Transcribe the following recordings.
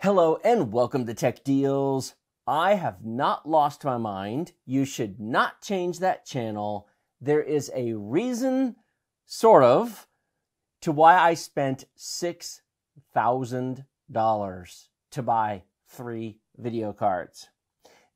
Hello and welcome to Tech Deals. I have not lost my mind. You should not change that channel. There is a reason, sort of, to why I spent $6,000 to buy 3 video cards.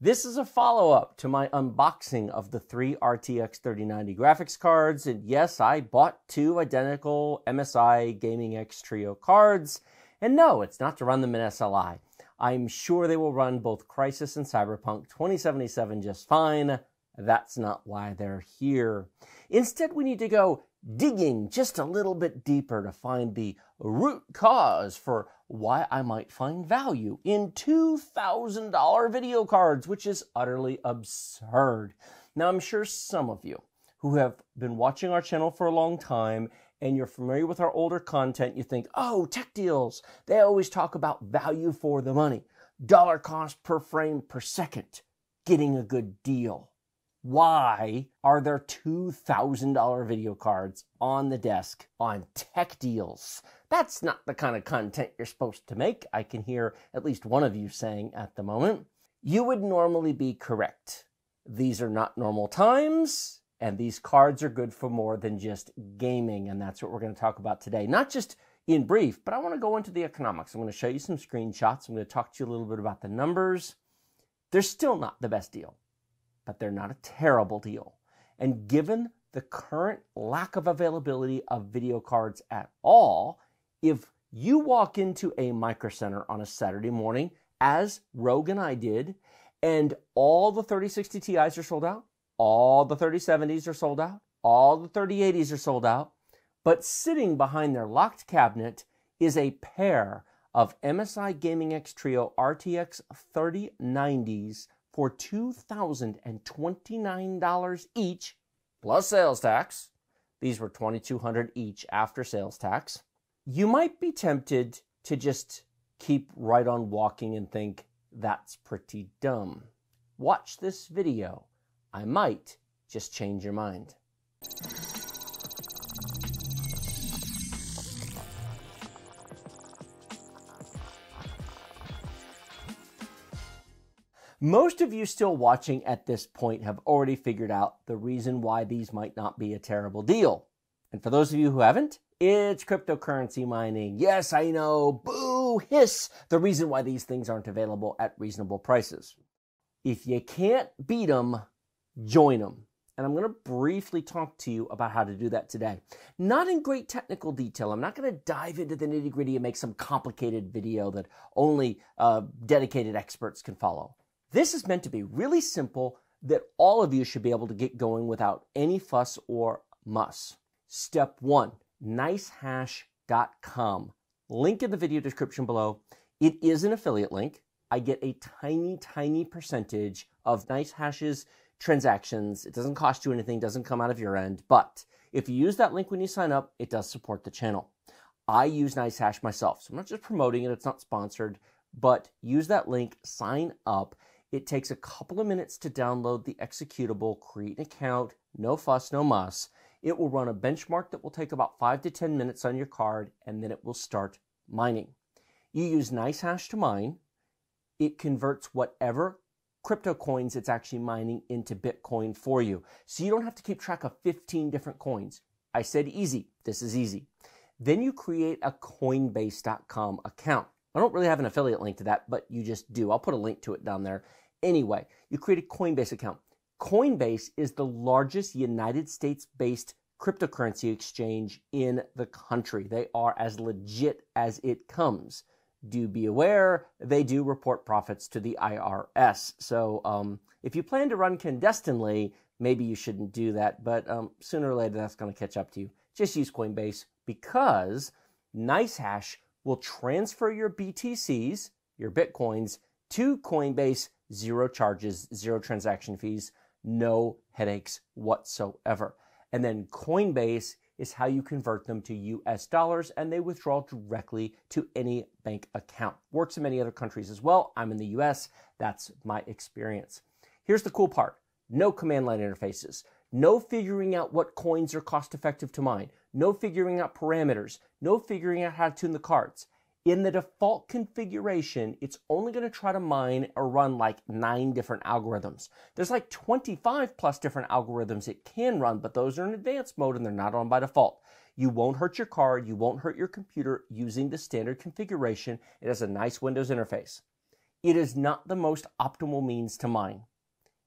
This is a follow-up to my unboxing of the 3 RTX 3090 graphics cards. And yes, I bought 2 identical MSI Gaming X Trio cards. And no, it's not to run them in SLI. I'm sure they will run both Crysis and Cyberpunk 2077 just fine. That's not why they're here. Instead, we need to go digging just a little bit deeper to find the root cause for why I might find value in $2,000 video cards, which is utterly absurd. Now, I'm sure some of you who have been watching our channel for a long time and you're familiar with our older content, you think, oh, Tech Deals, they always talk about value for the money, dollar cost per frame per second, getting a good deal. Why are there $2,000 video cards on the desk on Tech Deals? That's not the kind of content you're supposed to make. I can hear at least one of you saying at the moment. You would normally be correct. These are not normal times, and these cards are good for more than just gaming, and that's what we're going to talk about today. Not just in brief, but I want to go into the economics. I'm going to show you some screenshots. I'm going to talk to you a little bit about the numbers. They're still not the best deal, but they're not a terrible deal. And given the current lack of availability of video cards at all, if you walk into a Micro Center on a Saturday morning, as Rogue and I did, and all the 3060 Ti's are sold out, all the 3070s are sold out, all the 3080s are sold out, but sitting behind their locked cabinet is a pair of MSI Gaming X Trio RTX 3090s for $2,029 each, plus sales tax. These were $2,200 each after sales tax. You might be tempted to just keep right on walking and think, that's pretty dumb. Watch this video. I might just change your mind. Most of you still watching at this point have already figured out the reason why these might not be a terrible deal. And for those of you who haven't, it's cryptocurrency mining. Yes, I know, boo, hiss, the reason why these things aren't available at reasonable prices. If you can't beat them, join them. And I'm going to briefly talk to you about how to do that today. Not in great technical detail. I'm not going to dive into the nitty-gritty and make some complicated video that only dedicated experts can follow. This is meant to be really simple that all of you should be able to get going without any fuss or muss. Step 1, nicehash.com. Link in the video description below. It is an affiliate link. I get a tiny, tiny percentage of NiceHash's transactions. It doesn't cost you anything, doesn't come out of your end, but if you use that link when you sign up, it does support the channel. I use NiceHash myself, so I'm not just promoting it, it's not sponsored, but use that link, sign up. It takes a couple of minutes to download the executable, create an account, no fuss, no muss. It will run a benchmark that will take about 5 to 10 minutes on your card, and then it will start mining. You use NiceHash to mine. It converts whatever crypto coins it's actually mining into Bitcoin for you. So you don't have to keep track of 15 different coins. I said easy. This is easy. Then you create a Coinbase.com account. I don't really have an affiliate link to that, but you just do. I'll put a link to it down there. Anyway, you create a Coinbase account. Coinbase is the largest United States-based cryptocurrency exchange in the country. They are as legit as it comes. Do be aware, they do report profits to the IRS. So if you plan to run clandestinely, maybe you shouldn't do that, but sooner or later that's going to catch up to you. Just use Coinbase because NiceHash will transfer your BTCs, your Bitcoins, to Coinbase, 0 charges, 0 transaction fees, no headaches whatsoever. And then Coinbase is how you convert them to US dollars, and they withdraw directly to any bank account. Works in many other countries as well. I'm in the US. That's my experience. Here's the cool part. No command line interfaces. No figuring out what coins are cost effective to mine. No figuring out parameters. No figuring out how to tune the cards. In the default configuration, it's only going to try to mine or run like 9 different algorithms. There's like 25 plus different algorithms it can run, but those are in advanced mode and they're not on by default. You won't hurt your card, you won't hurt your computer using the standard configuration. It has a nice Windows interface. It is not the most optimal means to mine.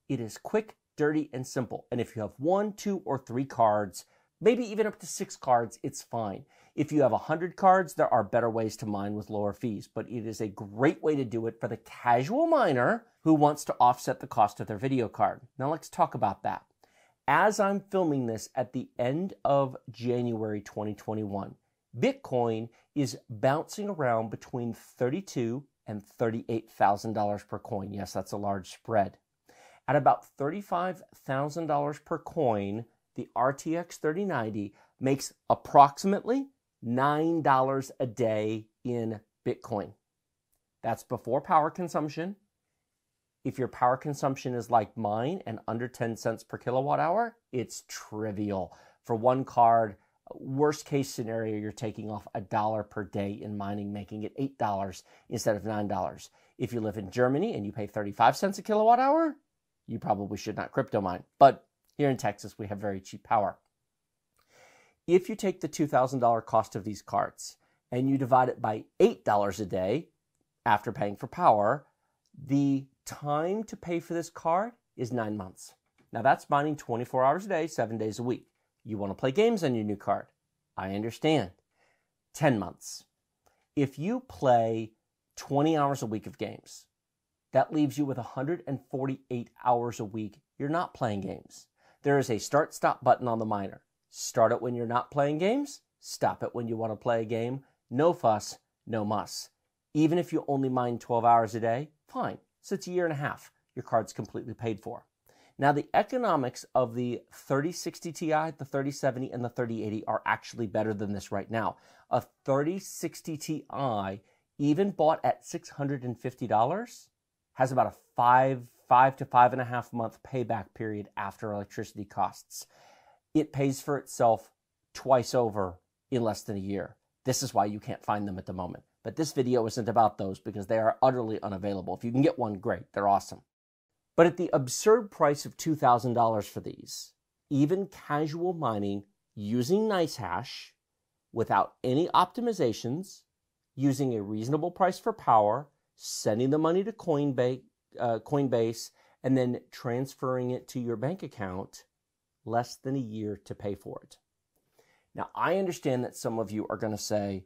It is quick, dirty, and simple. And if you have 1, 2, or 3 cards, maybe even up to 6 cards, it's fine. If you have 100 cards, there are better ways to mine with lower fees, but it is a great way to do it for the casual miner who wants to offset the cost of their video card. Now let's talk about that. As I'm filming this at the end of January 2021, Bitcoin is bouncing around between $32,000 and $38,000 per coin. Yes, that's a large spread. At about $35,000 per coin, the RTX 3090 makes approximately $9 a day in Bitcoin. That's before power consumption. If your power consumption is like mine and under 10 cents per kilowatt hour, it's trivial. For one card, worst case scenario, you're taking off $1 per day in mining, making it $8 instead of $9. If you live in Germany and you pay 35 cents a kilowatt hour, you probably should not crypto mine. But here in Texas, we have very cheap power. If you take the $2,000 cost of these cards and you divide it by $8 a day after paying for power, the time to pay for this card is 9 months. Now that's mining 24 hours a day, 7 days a week. You want to play games on your new card. I understand. 10 months. If you play 20 hours a week of games, that leaves you with 148 hours a week you're not playing games. There is a start-stop button on the miner. Start it when you're not playing games. Stop it when you want to play a game. No fuss, no muss. Even if you only mine 12 hours a day, fine. So it's a year and a half. Your card's completely paid for. Now, the economics of the 3060 Ti, the 3070, and the 3080 are actually better than this right now. A 3060 Ti, even bought at $650, has about a 5 to 5.5 month payback period after electricity costs. It pays for itself twice over in less than a year. This is why you can't find them at the moment. But this video isn't about those because they are utterly unavailable. If you can get one, great. They're awesome. But at the absurd price of $2,000 for these, even casual mining using NiceHash without any optimizations, using a reasonable price for power, sending the money to Coinbase, and then transferring it to your bank account, less than a year to pay for it. Now, I understand that some of you are going to say,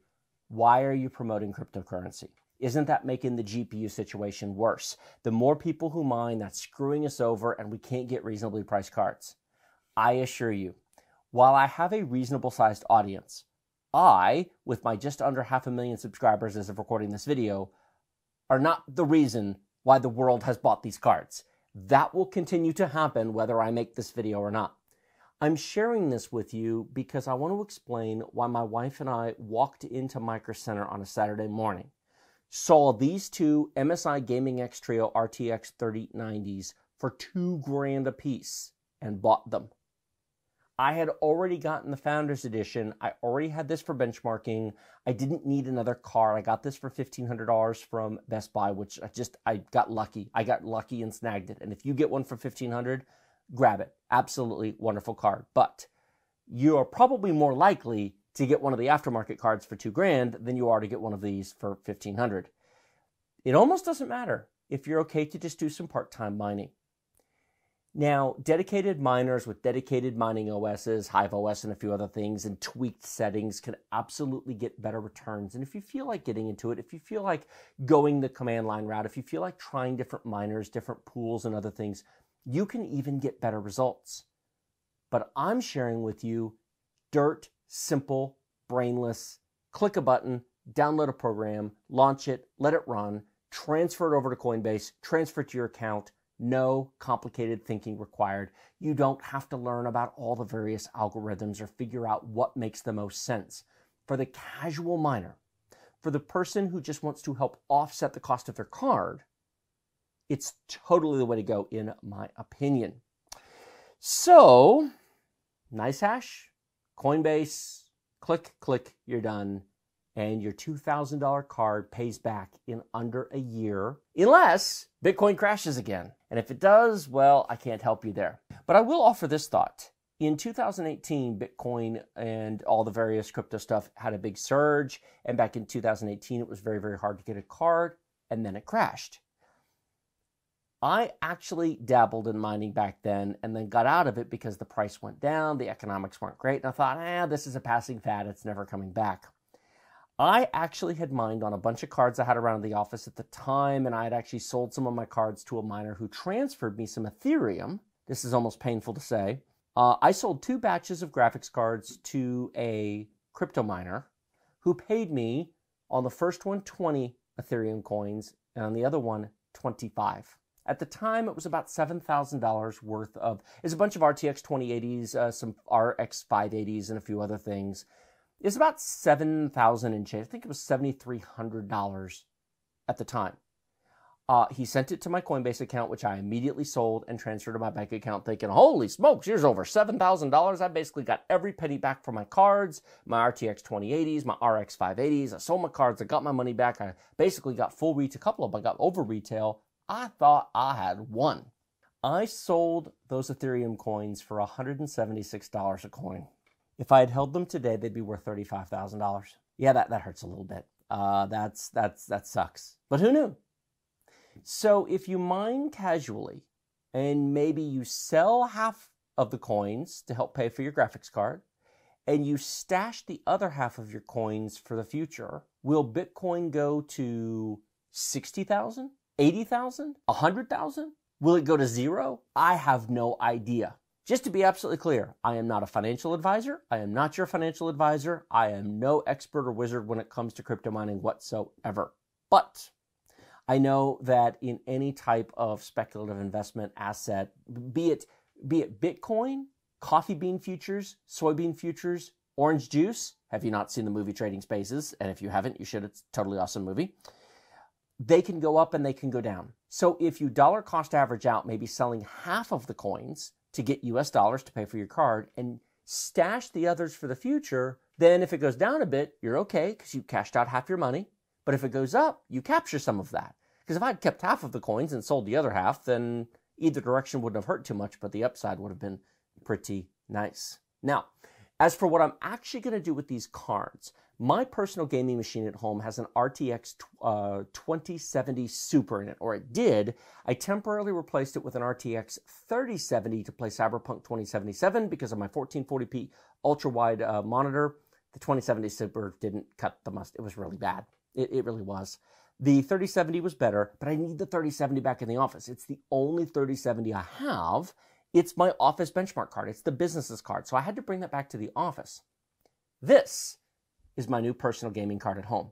why are you promoting cryptocurrency? Isn't that making the GPU situation worse? The more people who mine, that's screwing us over and we can't get reasonably priced cards. I assure you, while I have a reasonable sized audience, I, with my just under 500,000 subscribers as of recording this video, are not the reason why the world has bought these cards. That will continue to happen whether I make this video or not. I'm sharing this with you because I want to explain why my wife and I walked into Micro Center on a Saturday morning, saw these two MSI Gaming X Trio RTX 3090s for $2,000 a piece and bought them. I had already gotten the Founders Edition. I already had this for benchmarking. I didn't need another card. I got this for $1,500 from Best Buy, which I got lucky. I got lucky and snagged it. And if you get one for $1,500, grab it. Absolutely wonderful card. But you are probably more likely to get one of the aftermarket cards for $2,000 than you are to get one of these for $1,500. It almost doesn't matter if you're okay to just do some part-time mining. Now, dedicated miners with dedicated mining OSs, Hive OS, and a few other things, and tweaked settings can absolutely get better returns. And if you feel like getting into it, if you feel like going the command line route, if you feel like trying different miners, different pools, and other things, you can even get better results. But I'm sharing with you dirt, simple, brainless, click a button, download a program, launch it, let it run, transfer it over to Coinbase, transfer it to your account. No complicated thinking required. You don't have to learn about all the various algorithms or figure out what makes the most sense. For the casual miner, for the person who just wants to help offset the cost of their card, it's totally the way to go, in my opinion. So, NiceHash, Coinbase, click, you're done. and your $2,000 card pays back in under a year, unless Bitcoin crashes again. And if it does, well, I can't help you there. But I will offer this thought. In 2018, Bitcoin and all the various crypto stuff had a big surge. And back in 2018, it was very, very hard to get a card, and then it crashed. I actually dabbled in mining back then and then got out of it because the price went down, the economics weren't great, and I thought, this is a passing fad, it's never coming back. I actually had mined on a bunch of cards I had around the office at the time, and I had actually sold some of my cards to a miner who transferred me some Ethereum. This is almost painful to say. I sold 2 batches of graphics cards to a crypto miner who paid me on the first one 20 Ethereum coins and on the other one 25. At the time, it was about $7,000 worth of, it's a bunch of RTX 2080s, some RX 580s, and a few other things. It's about $7,000 and change. I think it was $7,300 at the time. He sent it to my Coinbase account, which I immediately sold and transferred to my bank account thinking, holy smokes, here's over $7,000. I basically got every penny back for my cards, my RTX 2080s, my RX 580s. I sold my cards. I got my money back. I basically got full retail. A couple of them I got over retail. I thought I had won. I sold those Ethereum coins for $176 a coin. If I had held them today, they'd be worth $35,000. Yeah, that hurts a little bit. That sucks. But who knew? So if you mine casually and maybe you sell half of the coins to help pay for your graphics card and you stash the other half of your coins for the future, will Bitcoin go to 60,000? 80,000? 100,000? Will it go to zero? I have no idea. Just to be absolutely clear, I am not a financial advisor. I am not your financial advisor. I am no expert or wizard when it comes to crypto mining whatsoever. But I know that in any type of speculative investment asset, be it Bitcoin, coffee bean futures, soybean futures, orange juice. Have you not seen the movie Trading Spaces? And if you haven't, you should. It's a totally awesome movie. They can go up and they can go down. So if you dollar cost average out, maybe selling half of the coins to get US dollars to pay for your card and stash the others for the future, then if it goes down a bit, you're okay because you cashed out half your money. But if it goes up, you capture some of that. Because if I'd kept half of the coins and sold the other half, then either direction wouldn't have hurt too much, but the upside would have been pretty nice. Now, as for what I'm actually going to do with these cards, my personal gaming machine at home has an RTX 2070 Super in it, or it did. I temporarily replaced it with an RTX 3070 to play Cyberpunk 2077 because of my 1440p ultra-wide monitor. The 2070 Super didn't cut the mustard. It was really bad. It really was. The 3070 was better, but I need the 3070 back in the office. It's the only 3070 I have. It's my office benchmark card. It's the business's card. So I had to bring that back to the office. This is my new personal gaming card at home.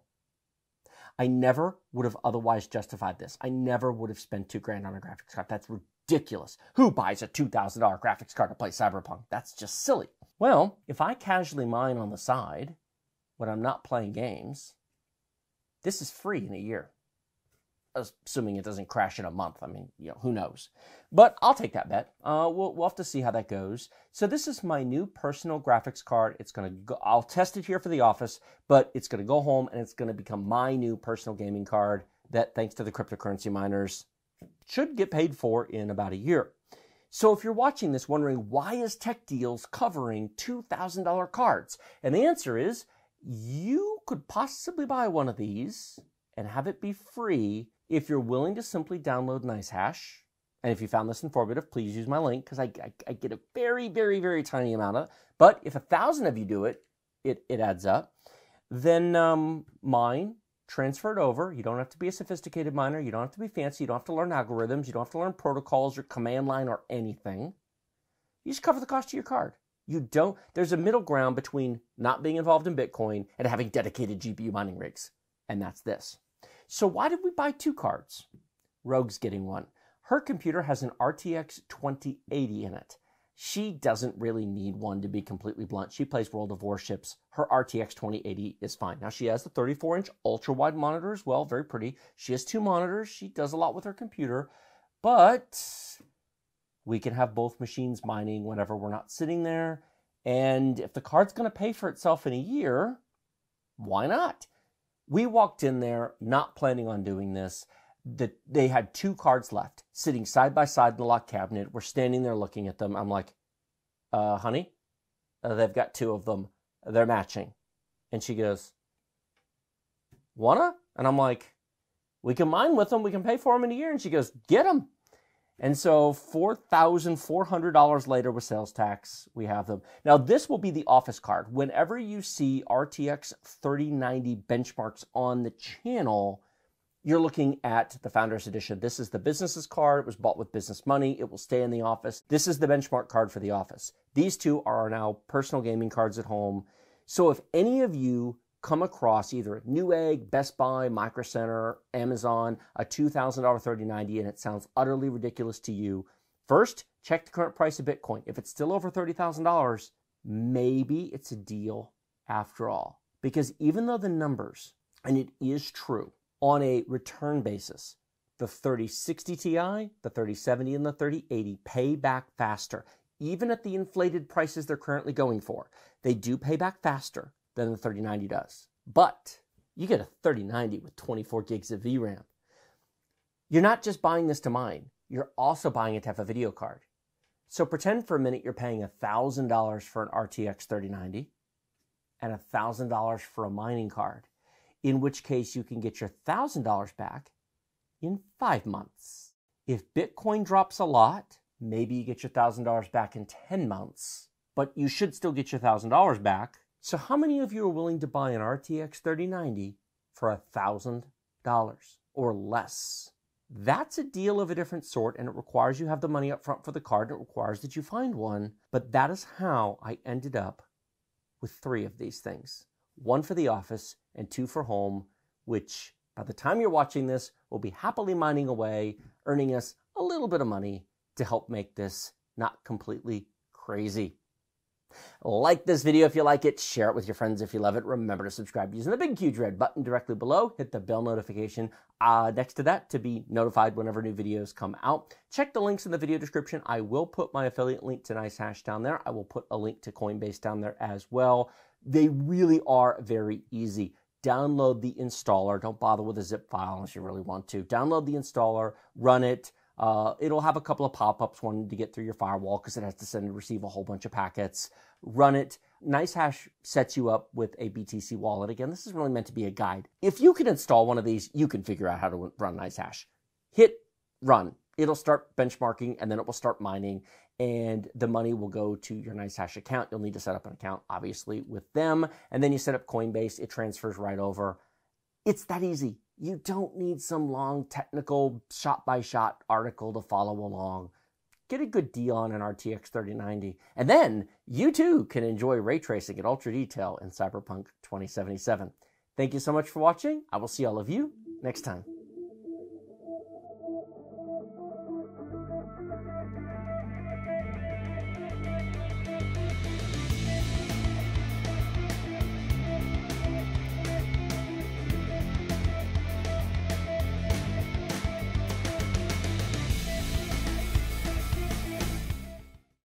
I never would have otherwise justified this. I never would have spent $2,000 on a graphics card. That's ridiculous. Who buys a $2,000 graphics card to play Cyberpunk? That's just silly. Well, if I casually mine on the side when I'm not playing games, this is free in a year. Assuming it doesn't crash in a month. I mean, who knows? But I'll take that bet. We'll have to see how that goes. So this is my new personal graphics card. It's going to go, I'll test it here for the office, but it's going to go home and it's going to become my new personal gaming card that, thanks to the cryptocurrency miners, should get paid for in about a year. So if you're watching this wondering, why is Tech Deals covering $2,000 cards? And the answer is, you could possibly buy one of these and have it be free if you're willing to simply download NiceHash. And if you found this informative, please use my link because I get a very, very, very tiny amount of it. But if 1,000 of you do it, it adds up. Then mine, transfer it over. You don't have to be a sophisticated miner. You don't have to be fancy. You don't have to learn algorithms. You don't have to learn protocols or command line or anything. You just cover the cost of your card. There's a middle ground between not being involved in Bitcoin and having dedicated GPU mining rigs. And that's this. So why did we buy 2 cards? Rogue's getting one. Her computer has an RTX 2080 in it. She doesn't really need one, to be completely blunt. She plays World of Warships. Her RTX 2080 is fine. Now, she has the 34-inch ultra-wide monitor as well. Very pretty. She has 2 monitors. She does a lot with her computer. But we can have both machines mining whenever we're not sitting there. And if the card's going to pay for itself in a year, why not? We walked in there not planning on doing this. They had 2 cards left, sitting side by side in the locked cabinet. We're standing there looking at them. I'm like, honey, they've got 2 of them. They're matching. And she goes, wanna? And I'm like, we can mine with them. We can pay for them in a year. And she goes, get them. And so $4,400 later with sales tax, we have them. Now, this will be the office card. Whenever you see RTX 3090 benchmarks on the channel, you're looking at the Founders Edition. This is the business's card. It was bought with business money. It will stay in the office. This is the benchmark card for the office. These 2 are now personal gaming cards at home. So if any of you come across either at Newegg, Best Buy, Micro Center, Amazon, a $2,000 3090, and it sounds utterly ridiculous to you, first, check the current price of Bitcoin. If it's still over $30,000, maybe it's a deal after all. Because even though the numbers, and it is true, on a return basis, the 3060 Ti, the 3070, and the 3080 pay back faster. Even at the inflated prices they're currently going for, they do pay back faster than the 3090 does. But you get a 3090 with 24 gigs of VRAM. You're not just buying this to mine, you're also buying it to have a video card. So pretend for a minute you're paying $1,000 for an RTX 3090 and $1,000 for a mining card, in which case you can get your $1,000 back in 5 months. If Bitcoin drops a lot, maybe you get your $1,000 back in 10 months, but you should still get your $1,000 back. So how many of you are willing to buy an RTX 3090 for $1,000 or less? That's a deal of a different sort, and it requires you have the money up front for the card, and it requires that you find one. But that is how I ended up with 3 of these things. 1 for the office and 2 for home, which by the time you're watching this will be happily mining away, earning us a little bit of money to help make this not completely crazy. Like this video if you like it, share it with your friends if you love it. Remember to subscribe using the big huge red button directly below. Hit the bell notification next to that to be notified whenever new videos come out. Check the links in the video description. I will put my affiliate link to NiceHash down there. I will put a link to Coinbase down there as well. They really are very easy. Download the installer. Don't bother with a zip file unless you really want to. Download the installer, run it. It'll have a couple of pop-ups, one to get through your firewall because it has to send and receive a whole bunch of packets. Run it. NiceHash sets you up with a BTC wallet. Again, this is really meant to be a guide. If you can install one of these, you can figure out how to run NiceHash. Hit run. It'll start benchmarking, and then it will start mining, and the money will go to your NiceHash account. You'll need to set up an account, obviously, with them, and then you set up Coinbase. It transfers right over. It's that easy. You don't need some long technical shot-by-shot article to follow along. Get a good deal on an RTX 3090. And then you too can enjoy ray tracing at ultra detail in Cyberpunk 2077. Thank you so much for watching. I will see all of you next time.